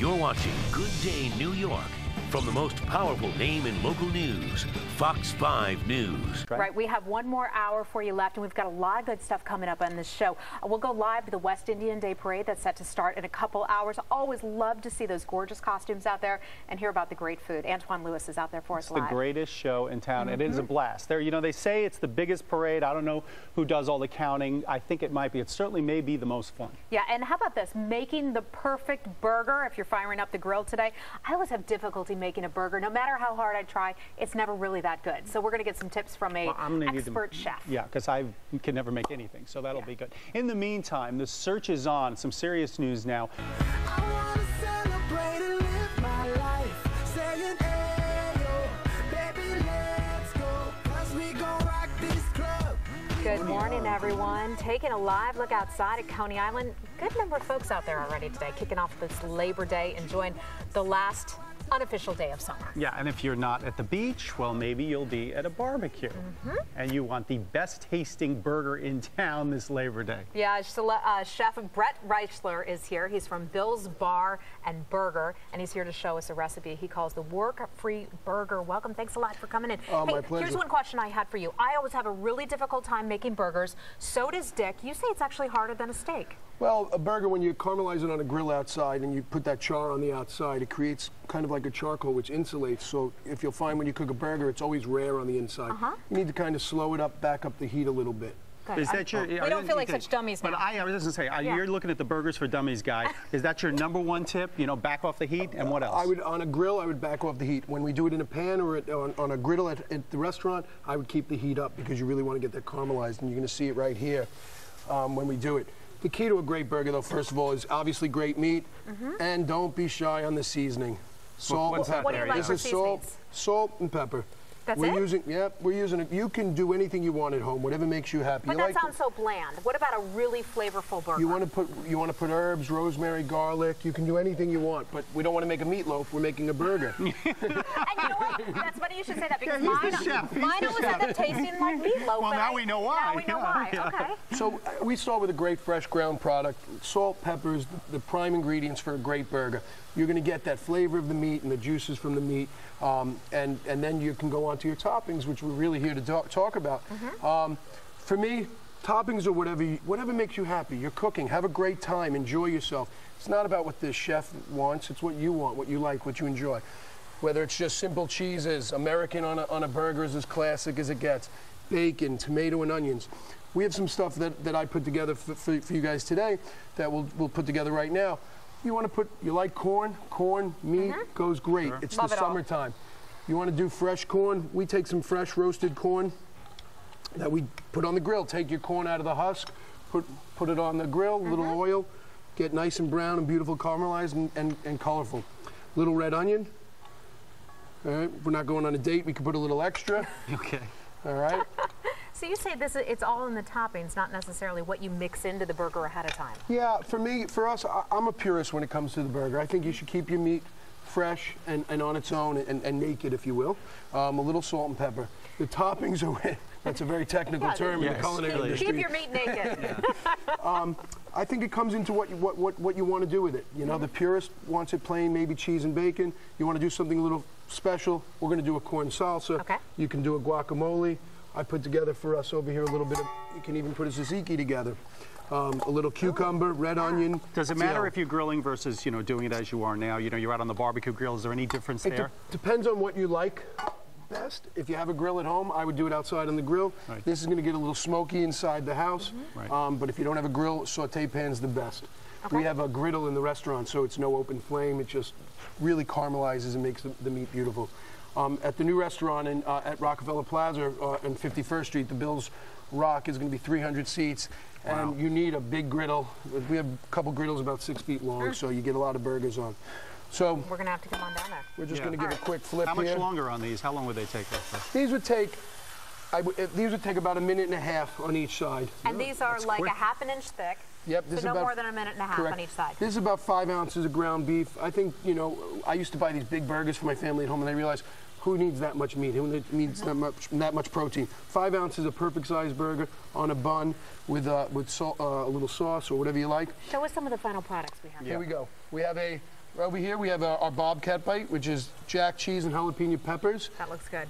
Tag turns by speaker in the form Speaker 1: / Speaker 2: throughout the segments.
Speaker 1: You're watching Good Day New York from the most powerful name in local news, Fox 5 News.
Speaker 2: Right, we have one more hour for you left, and we've got a lot of good stuff coming up on this show. We'll go live to the West Indian Day Parade that's set to start in a couple hours. Always love to see those gorgeous costumes out there and hear about the great food. Antoine Lewis is out there for us live.
Speaker 3: It's the greatest show in town. It is a blast. There, you know, they say it's the biggest parade. I don't know who does all the counting. I think it might be. It certainly may be the most fun.
Speaker 2: Yeah, and how about this? Making the perfect burger if you're firing up the grill today. I always have difficulty making a burger. No matter how hard I try, it's never really that good. So we're going to get some tips from a expert chef.
Speaker 3: Yeah, because I can never make anything, so that'll be good. In the meantime, the search is on. Some serious news now.
Speaker 4: I wanna celebrate and live my life. Saying, "Ayo, baby, let's go, 'cause we gon' rock this club."
Speaker 2: Good morning, everyone. Taking a live look outside at Coney Island. Good number of folks out there already today, kicking off this Labor Day, enjoying the last unofficial day of summer.
Speaker 3: Yeah, and if you're not at the beach, well, maybe you'll be at a barbecue. And you want the best tasting burger in town this Labor Day.
Speaker 2: Yeah, Chef Brett Reichler is here. He's from Bill's Bar and Burger, and he's here to show us a recipe he calls the work-free burger. Welcome. Thanks a lot for coming in.
Speaker 5: Oh, my pleasure.
Speaker 2: Here's one question I had for you. I always have a really difficult time making burgers. So does Dick. You say it's actually harder than a steak.
Speaker 5: Well, a burger, when you caramelize it on a grill outside and you put that char on the outside, it creates kind of like a charcoal which insulates. So if you'll find when you cook a burger, it's always rare on the inside. You need to kind of slow it up, back up the heat a little bit.
Speaker 2: Good.
Speaker 3: Is that your?
Speaker 2: We don't feel like such dummies now.
Speaker 3: But I was just gonna say, you're looking at the Burgers for Dummies guy. Is that your #1 tip? You know, back off the heat, and what else?
Speaker 5: On a grill, I would back off the heat. When we do it in a pan or on a griddle at the restaurant, I would keep the heat up because you really want to get that caramelized, and you're going to see it right here when we do it. The key to a great burger, though, first of all, is obviously great meat, and don't be shy on the seasoning. Salt and pepper.
Speaker 2: What do you like for seasonings?
Speaker 5: Salt and pepper.
Speaker 2: That's
Speaker 5: we're using it. You can do anything you want at home, whatever makes you happy.
Speaker 2: But that sounds so bland. What about a really flavorful burger?
Speaker 5: You want to put herbs, rosemary, garlic. You can do anything you want, but we don't want to make a meatloaf. We're making a burger.
Speaker 2: And you know what? That's funny you should say that because mine always end up tasting like meatloaf.
Speaker 3: Well, now we know why.
Speaker 2: Now we know why. Okay.
Speaker 5: So we start with a great fresh ground product. Salt, peppers, the prime ingredients for a great burger. You're going to get that flavor of the meat and the juices from the meat, and then you can go on to your toppings, which we're really here to talk about. For me, toppings are whatever makes you happy. You're cooking. Have a great time. Enjoy yourself. It's not about what the chef wants. It's what you want, what you like, what you enjoy. Whether it's just simple cheeses, American on a burger is as classic as it gets. Bacon, tomato, and onions. We have some stuff that I put together for you guys today that we'll put together right now. You like corn? Corn, meat goes great. It's the summertime. You want to do fresh corn? We take some fresh roasted corn that we put on the grill. Take your corn out of the husk, put it on the grill, a little oil, get nice and brown and beautiful, caramelized and colorful. Little red onion. All right, we're not going on a date. We can put a little extra.
Speaker 3: Okay.
Speaker 5: All right.
Speaker 2: So you say it's all in the toppings, not necessarily what you mix into the burger ahead of time.
Speaker 5: Yeah, for us, I'm a purist when it comes to the burger. I think you should keep your meat fresh and on its own and naked, if you will. A little salt and pepper. The toppings are, that's a very technical term in the culinary industry.
Speaker 2: Keep your meat naked.
Speaker 5: I think it comes into what you want to do with it. You know, the purist wants it plain, maybe cheese and bacon. You want to do something a little special. We're going to do a corn salsa.
Speaker 2: Okay.
Speaker 5: You can do a guacamole. I put together for us over here a little bit of, you can even put a tzatziki together. A little cucumber, red onion.
Speaker 3: Does it matter if you're grilling versus, you know, doing it as you are now? You know, you're out on the barbecue grill. Is there any difference there?
Speaker 5: Depends on what you like best. If you have a grill at home, I would do it outside on the grill. Right. This is going to get a little smoky inside the house. But if you don't have a grill, saute pan's the best. We have a griddle in the restaurant, so it's no open flame. It just really caramelizes and makes the meat beautiful. At the new restaurant at Rockefeller Plaza on 51st Street, the Bill's Rock is going to be 300 seats, and you need a big griddle. We have a couple griddles about 6 feet long, so you get a lot of burgers on. So
Speaker 2: we're going to have to come on down there.
Speaker 5: We're just going to give a quick flip here.
Speaker 3: How much longer on these? How long would they take?
Speaker 5: These would take about a minute and a half on each side.
Speaker 2: And these are like a ½ inch thick.
Speaker 5: Yep,
Speaker 2: this so no more than a minute and a half on each side.
Speaker 5: This is about 5 ounces of ground beef. I think, you know, I used to buy these big burgers for my family at home, and I realized, who needs that much meat? Who needs that much protein? 5 ounces of perfect size burger on a bun with a little sauce or whatever you like.
Speaker 2: Show us some of the final products we have.
Speaker 5: Here we go. We have a Right over here we have our Bobcat Bite, which is jack cheese and jalapeno peppers.
Speaker 2: That looks good.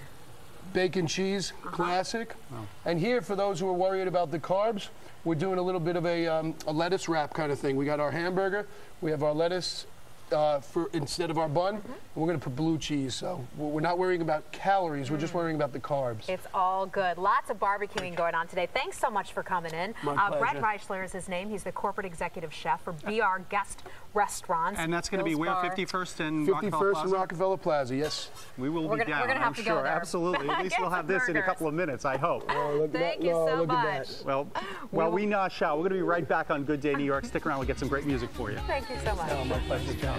Speaker 5: Bacon cheese, classic.
Speaker 3: Wow.
Speaker 5: And here, for those who are worried about the carbs, we're doing a little bit of a lettuce wrap kind of thing. We got our hamburger, we have our lettuce for instead of our bun, and we're going to put blue cheese. So we're not worrying about calories, we're just worrying about the carbs.
Speaker 2: It's all good. Lots of barbecuing going on today. Thanks so much for coming in.
Speaker 5: My
Speaker 2: Brett
Speaker 5: pleasure.
Speaker 2: Reichler is his name. He's the corporate executive chef for BR Guest Restaurants.
Speaker 3: And that's going to be where, 51st and
Speaker 5: 51st
Speaker 3: Rockefeller
Speaker 5: and
Speaker 3: Plaza?
Speaker 5: Rockefeller Plaza, yes.
Speaker 3: We will
Speaker 2: We're
Speaker 3: be
Speaker 2: gonna-
Speaker 3: down,
Speaker 2: we're gonna have
Speaker 3: I'm
Speaker 2: to go
Speaker 3: sure.
Speaker 2: there.
Speaker 3: Absolutely. At least
Speaker 2: Get
Speaker 3: we'll have
Speaker 2: some
Speaker 3: this in a
Speaker 2: burgers.
Speaker 3: couple of minutes, I hope.
Speaker 5: Oh, look at
Speaker 2: Thank
Speaker 5: that.
Speaker 2: you
Speaker 5: No,
Speaker 2: so
Speaker 5: look
Speaker 2: much.
Speaker 5: at that.
Speaker 3: Well, while we not shout, we're going to be right back on Good Day New York. Stick around, we'll get some great music for you.
Speaker 2: Thank you so much.
Speaker 3: Oh, my pleasure, John.